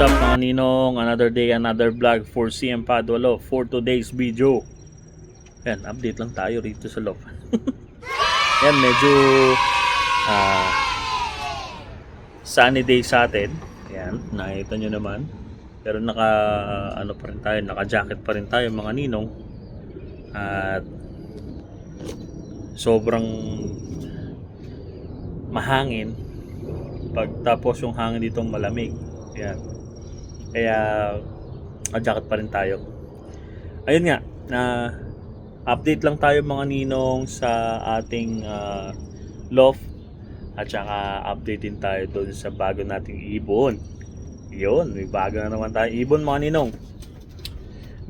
What's up mga ninong? Another day, another vlog for CM Padualo for today's video. Yan, update lang tayo rito sa loob. Yan, medyo sunny day sa atin. Yan, nakita nyo naman. Pero naka jacket pa rin tayo mga ninong. At sobrang mahangin. Pagtapos yung hangin ditong malamig. Yan. Kaya jacket pa rin tayo. Ayun nga, update lang tayo mga ninong sa ating loft. At saka update din tayo doon sa bago nating ibon. Yun, may bago na naman tayo ibon mga ninong.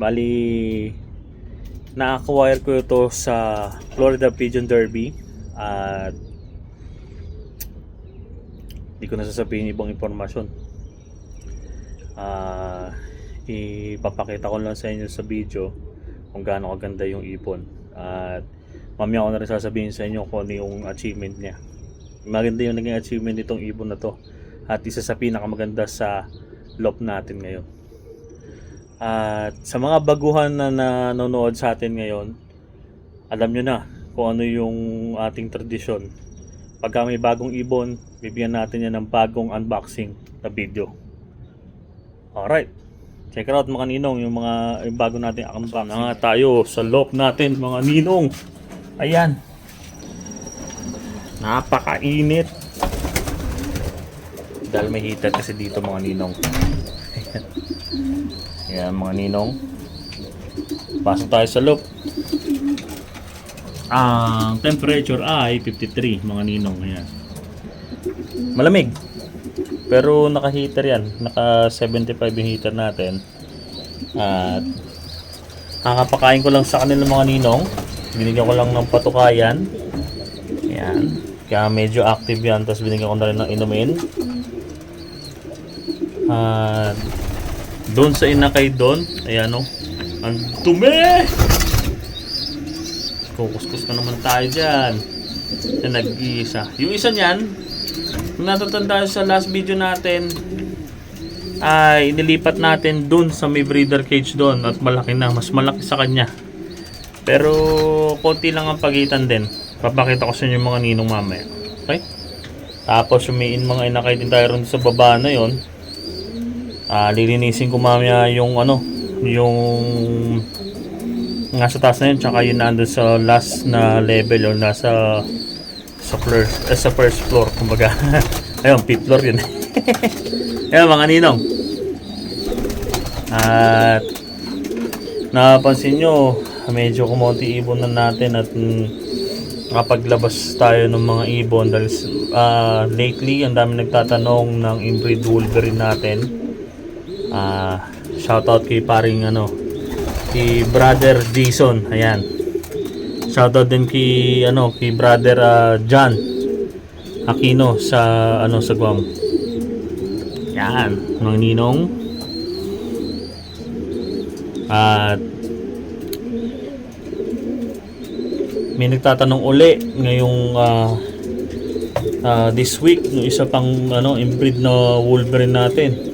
Bali, na-acquire ko ito sa Florida Pigeon Derby. At hindi ko na sasabihin ibang impormasyon. Ipapakita ko lang sa inyo sa video kung gaano kaganda yung ibon. At mamaya ko na rin sasabihin sa inyo kung ano yung achievement niya. Maganda yung naging achievement nitong ibon na to. At isa sa pinakamaganda sa loft natin ngayon. At sa mga baguhan na nanonood sa atin ngayon, alam nyo na kung ano yung ating tradisyon. Pagka may bagong ibon, bibigyan natin yan ng bagong unboxing na video. Alright, check it out mga ninong, yung bago nating unboxing. Na nga tayo sa loft natin mga ninong. Ayan, napakainit dahil may heater kasi dito mga ninong. Ayan mga ninong, pasok tayo sa loft. Ang temperature ay 53 mga ninong. Ayan, malamig pero naka-heater yan, naka 75 yung heater natin. At nakapakain ko lang sa kanila mga ninong, binigyan ko lang ng patukayan. Ayan, kaya medyo active yan. Tapos binigyan ko na rin ng inumin. At doon sa inakay doon, ayan o, ang dumi! Kukuskus na naman tayo dyan na nag-iisa. Yung isa niyan, kung natatandaan sa last video natin, ay inilipat natin dun sa may breeder cage doon. At malaki na, mas malaki sa kanya. Pero konti lang ang pagitan din. Papakita ko sa inyo yung mga ninong mamaya. Okay? Tapos yung may mga inakay din tayo rin sa baba na yon. Lilinisin ko mamaya yung yung nasa taas na yun, tsaka yun nandun sa last na level o nasa sa first floor kumbaga. Ayun, fifth floor yun. Ayun mga ninong. At napansin nyo, medyo kumonti ibon na natin at nakapaglabas tayo ng mga ibon dahil lately ang dami nagtatanong ng inbreed Wolverine natin. Shoutout kay paring kay brother Jason. Ayan, shoutout din kay brother John Aquino sa sa Guam. Yan mga ninong. At may nagtatanong uli ngayong this week no isa pang inbreed na Wolverine natin.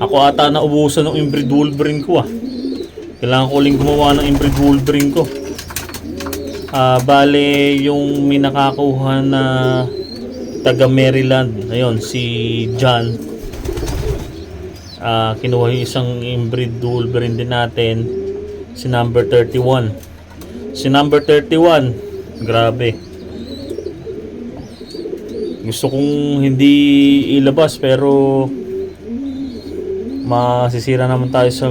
Ako ata naubusan ng inbreed Wolverine ko. Kailangan ko uling gumawa ng inbreed Wolverine ko. Bale yung may nakakuha na taga Maryland, ayun si John, kinuha yung isang inbreed Wolverine din natin, si number 31. Si number 31, grabe, gusto kong hindi ilabas pero masisira naman tayo sa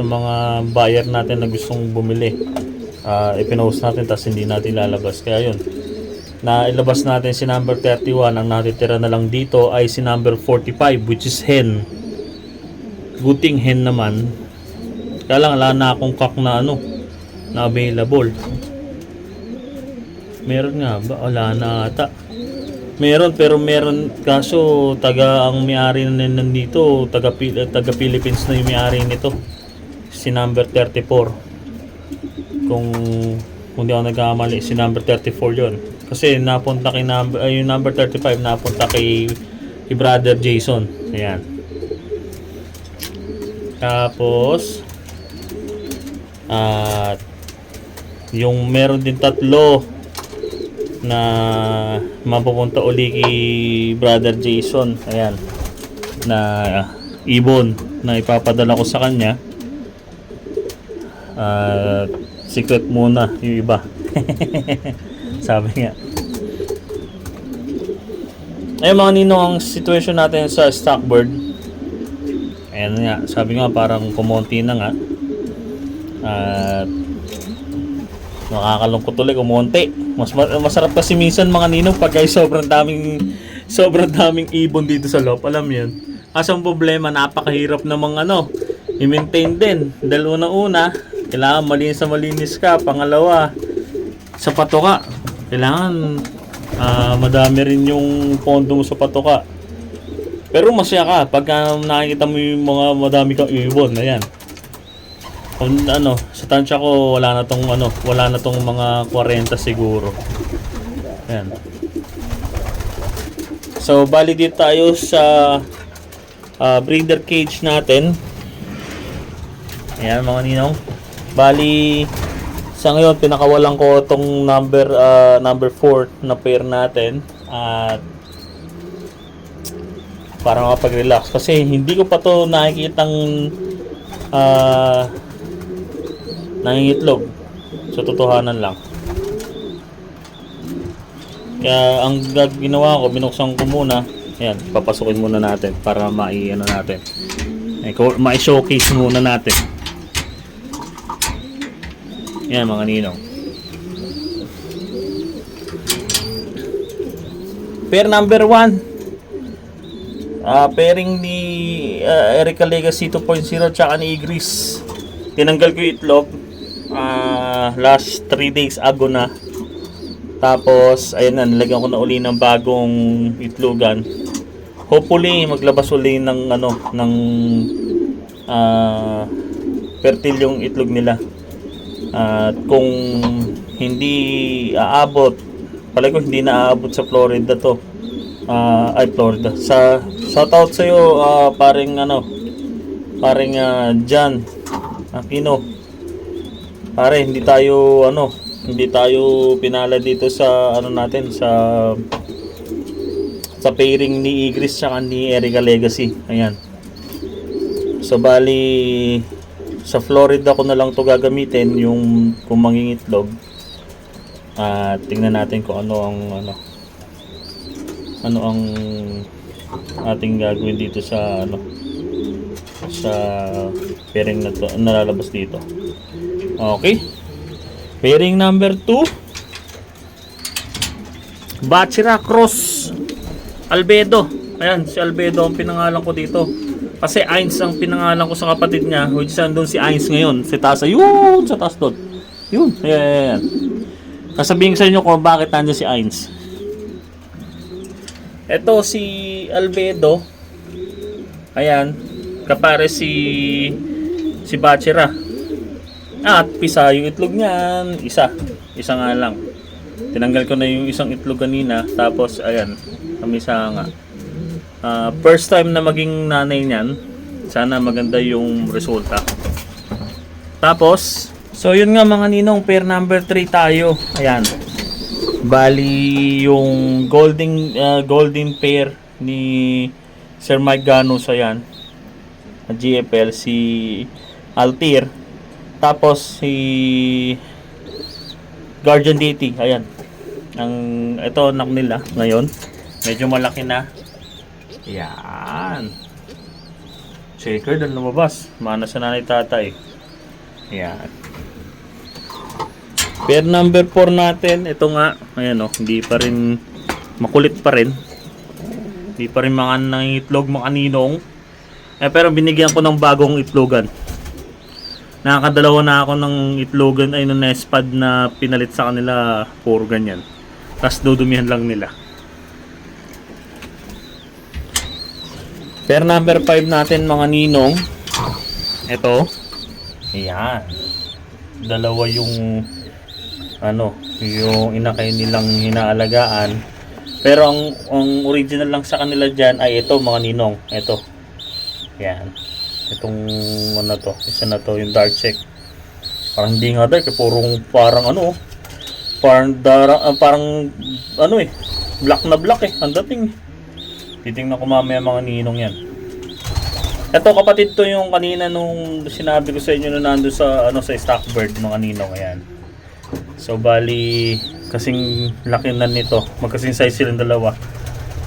mga buyer natin na gustong bumili. Ipinost natin tapos hindi natin lalabas. Kaya yun, na ilabas natin si number 31. Ang natitira na lang dito ay si number 45, which is hen. Guting hen naman. Kaya lang wala na akong cock na na available. Meron nga ba? Wala na ata. Meron, pero meron, kaso ang may-ari na nandito, taga Philippines na yung may-ari nito, si number 34. Kung hindi ako nagkamali, si number 34 yon. Kasi napunta kay yung number 35 napunta kay kay Brother Jason. Ayan. Tapos at yung meron din tatlo na mapupunta uli kay Brother Jason. Ayan. Na ibon na ipapadala ko sa kanya. Secret muna yung iba. Sabi nga. Ayun mga ninong, ang situation natin sa stockbird. Ayan nga, sabi nga parang kumonti na nga. At nakakalungkot ulit kumonti. Masarap kasi minsan mga ninong pag ay sobrang daming ibon dito sa loob. Alam yun. Kasi ang problema, napakahirap namang i-maintain din. Dahil una-una, kailangan malinis ka. Pangalawa, sa patoka, kailangan madami rin yung pondo mo sa patoka. Pero masaya ka pagka nakikita mo yung mga madami kang ibon. Ayan. Kung sa tansya ko wala na tong mga 40 siguro. Ayan. So bali dito tayo sa breeder cage natin. Ayan mga ninong. Bali sa ngayon, pinakawalan ko itong number 4 na pair natin at para makapag-relax kasi hindi ko pa to nakikitang nangingitlog sa totohanan lang. Kaya ang ginawa ko, binuksan ko muna. Ayan, papasukin muna natin para ma-showcase muna natin. Yan mga ninong. Pair number 1. Pairing ni Erica Legacy 2.0 tsaka ni Igris. Tinanggal ko yung itlog. Last 3 days ago na. Tapos, ayun na, nilagyan ko na uli ng bagong itlogan. Hopefully, maglabas uli ng fertile yung itlog nila. At kung hindi aabot, palagi ko hindi na aabot sa Florida to. Florida. Shoutout sa iyo, paring Jan Aquino. Pare, hindi tayo pinala dito sa natin sa pairing ni Igris at ni Erica Legacy. Ayan. So bali sa Florida ko na lang to gagamitin yung kung mangingitlog. Tingnan natin kung ano ang ating gagawin dito sa sa pairing na to, nalalabas dito. Okay. Pairing number 2. Bachira Cross Albedo. Ayan, si Albedo ang pinangalan ko dito. Kasi Ains ang pinangalan ko sa kapatid niya, which is andun si Ains ngayon. Si Tasa, yun! Sa taas doon. Yun. Ayan. Sasabihin sa inyo kung bakit nandiyan si Ains. Ito si Albedo. Ayan. Kapare si Bachira. At pisa yung itlog niyan. Isa nga lang. Tinanggal ko na yung isang itlog kanina. Tapos, ayan. Kamisa nga. First time na maging nanay niyan. Sana maganda yung resulta. Tapos, so yun nga mga ninong, pair number 3 tayo. Ayan. Bali yung golden pair ni Sir Mike Ganos, ayan. GFL si Altir. Tapos si Guardian Dating, ayan. Ito anak nila ngayon. Medyo malaki na. Yan. Shaker doon lumabas. Mana sa nanay tatay. Yan. Pair number 4 natin. Ito nga. Ayan hindi pa rin makulit pa rin. Hindi pa rin mga nangitlog mga ninong. Pero binigyan ko ng bagong itlogan. Nakakadalawa na ako ng itlogan ay ng nest pad na pinalit sa kanila. Puro ganyan. Tapos dudumihan lang nila. Pair number 5 natin mga ninong. Ito. Ayan. Dalawa yung yung inakay nilang hinaalagaan. Pero ang original lang sa kanila dyan ay ito mga ninong. Ito. Yan. Itong ano to. Isa na to yung dark check. Parang hindi nga dark. Parang ano. Parang ano eh. Black na black eh. Ang dating. Titingnan ko mamaya mga ninong yan. Ito kapatid to yung kanina nung sinabi ko sa inyo na nandun sa ano sa Stockbird mga ninong. Ayan. So bali kasing laki na nito. Magkasing size silang dalawa.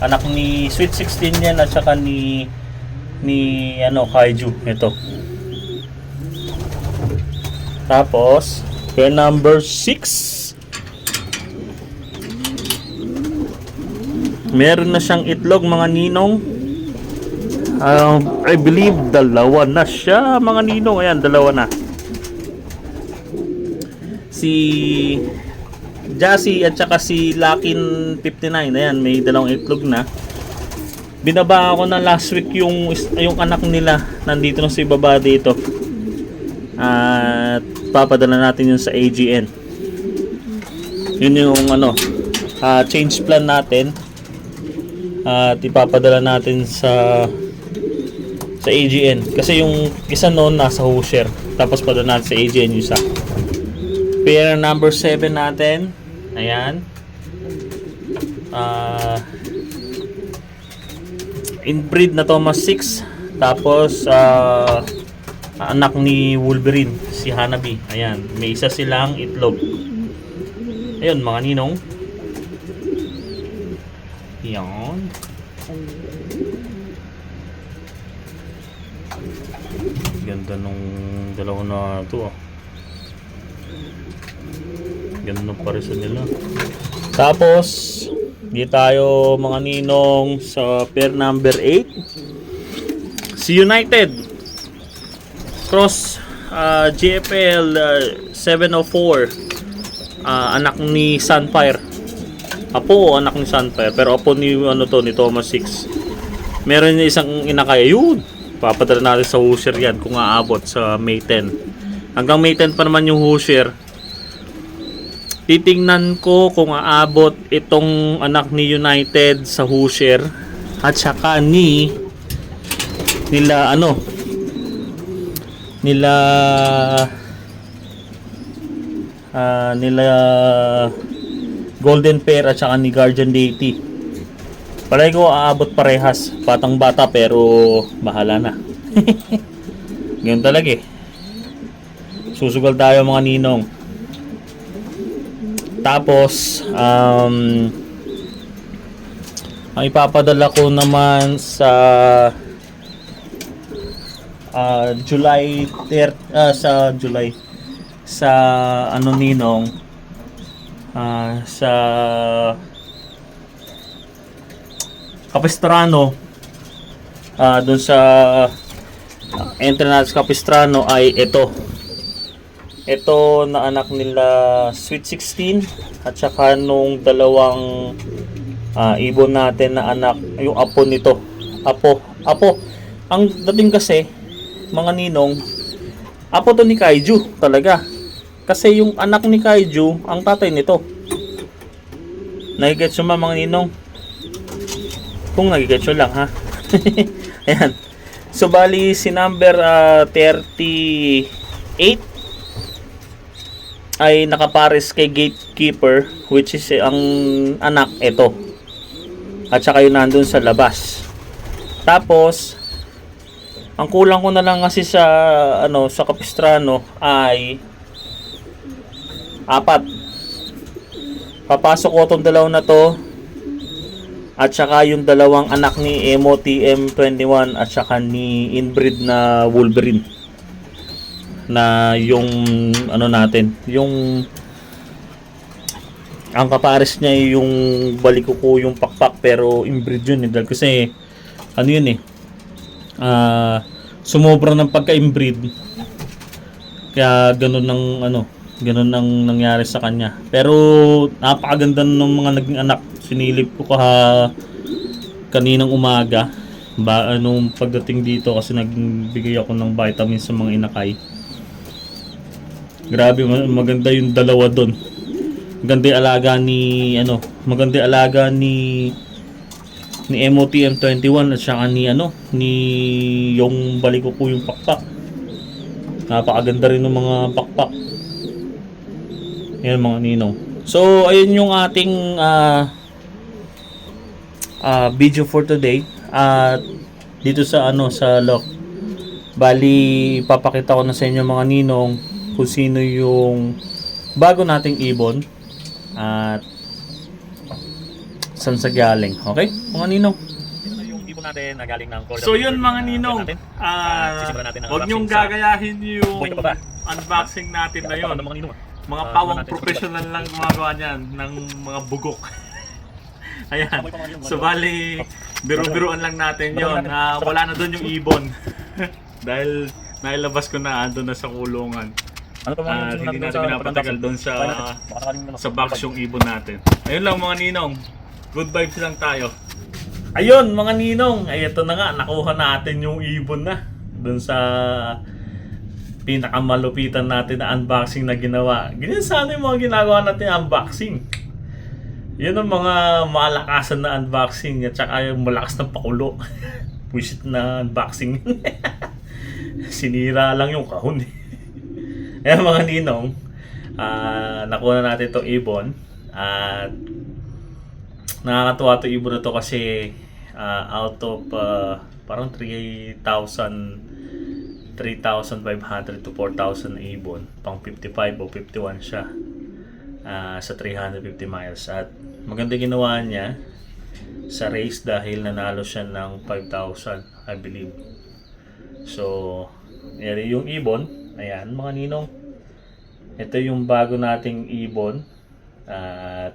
Anak ni Sweet 16 yan at saka ni ano Kaiju ito. Tapos pair number 6. Meron na siyang itlog mga ninong. I believe dalawa na siya mga ninong. Ayan, dalawa na. Si Jassy at saka si Lakin 59. Ayan, may dalawang itlog na. Binaba ako na last week yung anak nila. Nandito na si baba dito. At papadala natin yun sa AGN. Yun yung ano, change plan natin. At ipapadala natin sa AGN. Kasi yung isa noon nasa Hoosier. Tapos padala natin sa AGN yung isa. Pair number 7 natin. Ayan. Inbreed na Thomas 6. Tapos anak ni Wolverine, si Hanabi. Ayan, may isa silang itlog. Ayun mga ninong. Yan. Ganda nung dalawa na ito ah. Ganda ng parisan nila. Tapos di tayo mga ninong sa pair number 8. Si United Cross GFL 704. Anak ni Sunfire. Apo anak ni Sunfire. Pero apo ni ano to ni Thomas 6. Meron niya isang inakay. Ayun. Papadala natin sa Hoosier yan kung aabot sa May 10. Hanggang May 10 pa naman yung Hoosier. Titingnan ko kung aabot itong anak ni United sa Hoosier at saka nila Golden Pair at saka ni Guardian Deity. Palagi ko aabot parehas, batang bata pero bahala na. Ganyan talaga eh. Susugal tayo mga ninong. Tapos ang ipapadala ko naman sa July sa ano ninong sa Capistrano, doon sa entrance Capistrano ay ito na anak nila Sweet 16 at saka nung dalawang ibon natin na anak, yung apo nito. Apo. Ang dating kasi mga ninong, apo to ni Kaiju talaga. Kasi yung anak ni Kaiju, ang tatay nito. Nagigets yung mga ninong? Kung nagigets lang ha. Ayan. So bali si number 38 ay nakapares kay Gatekeeper, which is ang anak ito. At saka yung nandun sa labas. Tapos ang kulang ko na lang kasi sa sa Capistrano ay 4. Papasok ko tong dalaw na to at saka yung dalawang anak ni Emo TM21 at saka ni inbreed na Wolverine na yung natin, yung ang kapares niya yung balikuko yung pakpak pero inbreed yun dahil kasi yun sumobra ng pagka-inbreed kaya ganun ang nangyari sa kanya. Pero napakaganda ng mga naging anak. Sinilip ko kaninang umaga nung pagdating dito kasi nagbigay ako ng vitamins sa mga inakay. Grabe maganda yung dalawa doon. Maganda yung alaga ni maganda yung alaga ni MOTM21 at saka ni yung balik ko yung pakpak. Napakaganda rin ng mga pakpak. Yan mga ninong. So ayun yung ating video for today. At dito sa sa lock. Bali ipapakita ko na sa inyo mga ninong kung sino yung bago nating ibon at saan sa galing. Okay? Mga ninong. Yung ibon natin na galing ng So yun mga ninong, huwag niyong gagayahin yung unboxing natin na yun. Mga pawang professional lang gumagawa niyan ng mga bugok. Ayan, so bali, biro-biroan lang natin yun. Wala na doon yung ibon. Dahil nailabas ko na, andun na sa kulungan. Hindi natin pinapatagal doon sa box yung ibon natin. Ayun lang mga ninong, good vibes lang tayo. Ayun mga ninong, ay ito na nga, nakuha natin yung ibon na doon sa pinakamalupitan natin na unboxing na ginawa. Ganyan sana yung mga ginagawa natin unboxing. Yun ang mga malakasan na unboxing at saka yung malakas na pakulo. Pusit na unboxing. Sinira lang yung kahon. Ayan mga ninong, nakuha na natin itong ibon. At nakakatuwa itong ibon na to kasi out of parang 3,500 to 4,000 na ibon. Pang 55 o 51 siya sa 350 miles. At maganda ginawa niya sa race dahil nanalo siya ng 5,000 I believe. So yung ibon, ayan mga ninong, ito yung bago nating ibon. At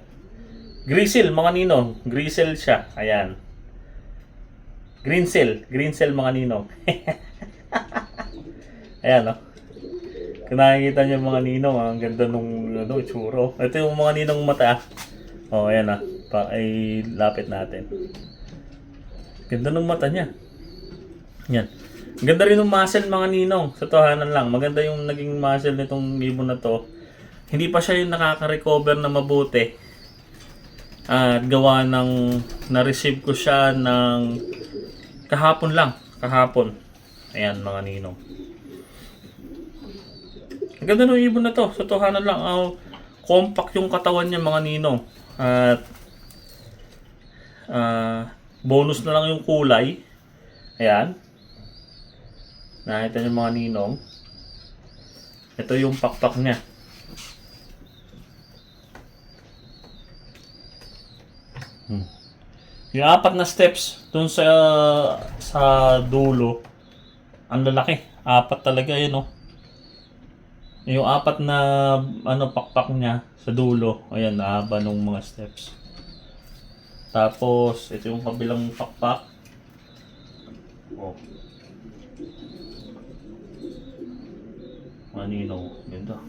Grizzle mga ninong, Grizzle siya, ayan. Grizzle mga ninong. Ayan, no? Kung nakikita niyo mga ninong, ang ganda nung itsura. Ito yung mga ninong mata. Oh, ayan na. Ay lapit natin. Ganda ng mata niya. Yan. Ganda rin ng muscle mga ninong. Sa tohanan lang, maganda yung naging muscle nitong ibon na to. Hindi pa siya yung nakaka-recover na mabuti. At gawa ng na-receive ko siya ng kahapon lang. Kahapon. Ayan mga ninong. Ang ganda ng ibon na to. Sa tohanan lang. Compact yung katawan niya mga ninong. At bonus na lang yung kulay. Ayan. Nakita niyo mga ninong. Ito yung pakpak niya. Yung 4 na steps dun sa dulo. Ang lalaki. 4 talaga yun, oh. Yung 4 na pakpak niya sa dulo. Ayan, nahaba nung mga steps. Tapos, ito yung kabilang pakpak. Oh. Manino. Ganda.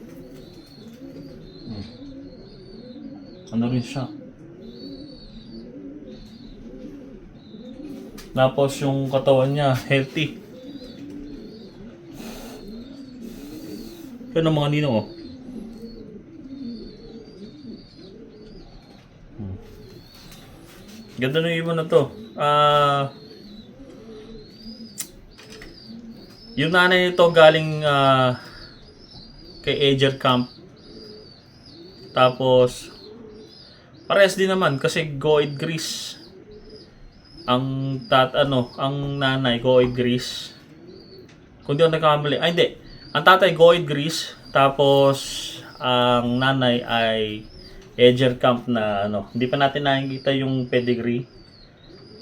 Ano rin siya? Tapos yung katawan niya, healthy. Yan ang mga ninong, oh. Ganda ng ibon na to. Yung nanay nito galing kay Ager Camp. Tapos parehas din naman kasi Goid Grease. Ang nanay Goid Grease. Kung di ako nagkamali. Ay hindi. Ang tatay Goid Grease. Tapos ang nanay ay Ager Camp na hindi pa natin nakikita yung pedigree.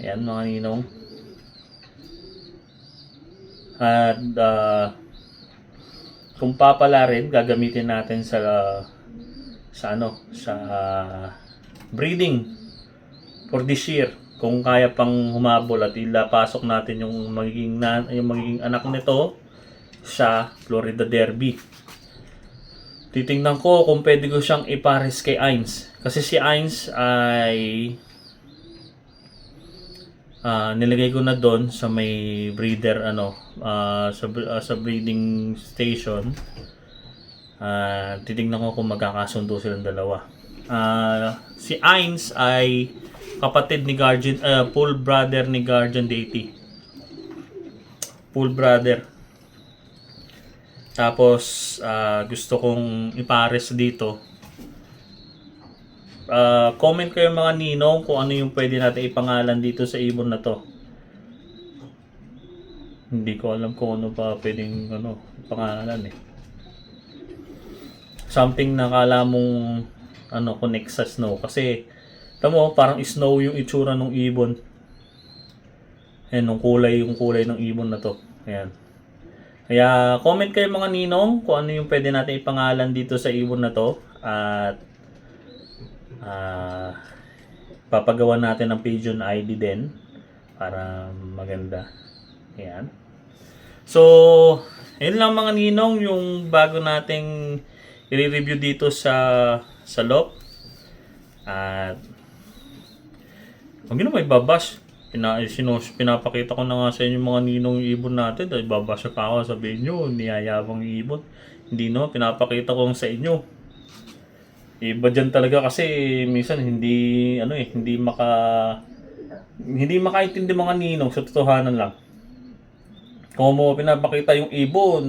Ayan mga ninong. At kung papala rin, gagamitin natin sa breeding for this year. Kung kaya pang humabol at ilapasok natin yung magiging anak nito sa Florida Derby. Titingnan ko kung pwede ko siyang ipares kay Ains. Kasi si Ains ay nilagay ko na doon sa may breeder sa breeding station. Titingnan ko kung magkakasundo silang dalawa. Si Ains ay kapatid ni Guardian, full brother ni Guardian Deity. Full brother. Tapos, gusto kong ipares dito. Comment kayo mga ninong kung ano yung pwede natin ipangalan dito sa ibon na to. Hindi ko alam kung ano pa pwedeng pangalan eh. Something na kala mong connect sa snow. Kasi, tamo parang snow yung itsura ng ibon. Ayan, yung kulay ng ibon na to. Ayan. Kaya, comment kayo mga ninong kung ano yung pwede natin ipangalan dito sa ibon na to. At, papagawa natin ng pigeon ID din. Para maganda. Ayan. So, yun lang mga ninong yung bago nating i-review dito sa loft. At huwag nyo na may babash. Pinapakita ko na nga sa inyo mga ninong yung ibon natin. Dahil babash pa ako, sabihin nyo, niyayabang yung ibon. Hindi no, pinapakita ko sa inyo. Iba dyan talaga kasi minsan hindi makaintindi mga ninong sa totohanan lang. Kung mo pinapakita yung ibon,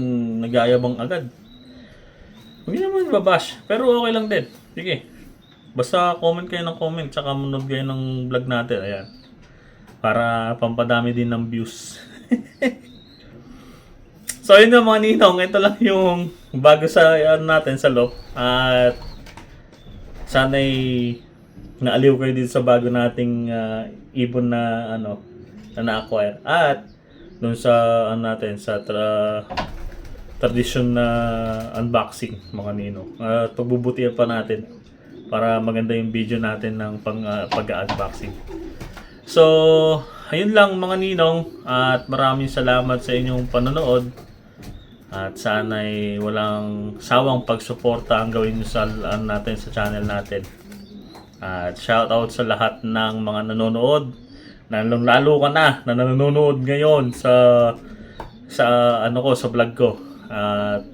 nagyayabang agad. Hindi naman babash, pero okay lang din. Sige. Basta comment kayo ng comment, tsaka manood kayo ng vlog natin. Ayan. Para pampadami din ng views. So yun na mga ninong, ito lang yung bago sa natin sa loob. At sana'y naaliw kayo dito sa bago nating ibon na na-acquire. At doon sa natin sa tradition na unboxing mga ninong. Pagbubutihan pa natin para maganda yung video natin ng pag-unboxing. So, ayun lang mga ninong at maraming salamat sa inyong panonood. At sana'y walang sawang pagsuporta ang gawin nyo sa natin sa channel natin. At shoutout sa lahat ng mga nanonood. Lalo ka na nanonood ngayon sa vlog ko. At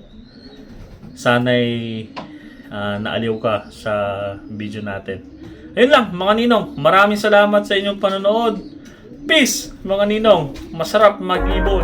sana'y naaliw ka sa video natin. Ayun lang mga ninong, maraming salamat sa inyong panonood. Peace mga ninong, masarap mag-ibon.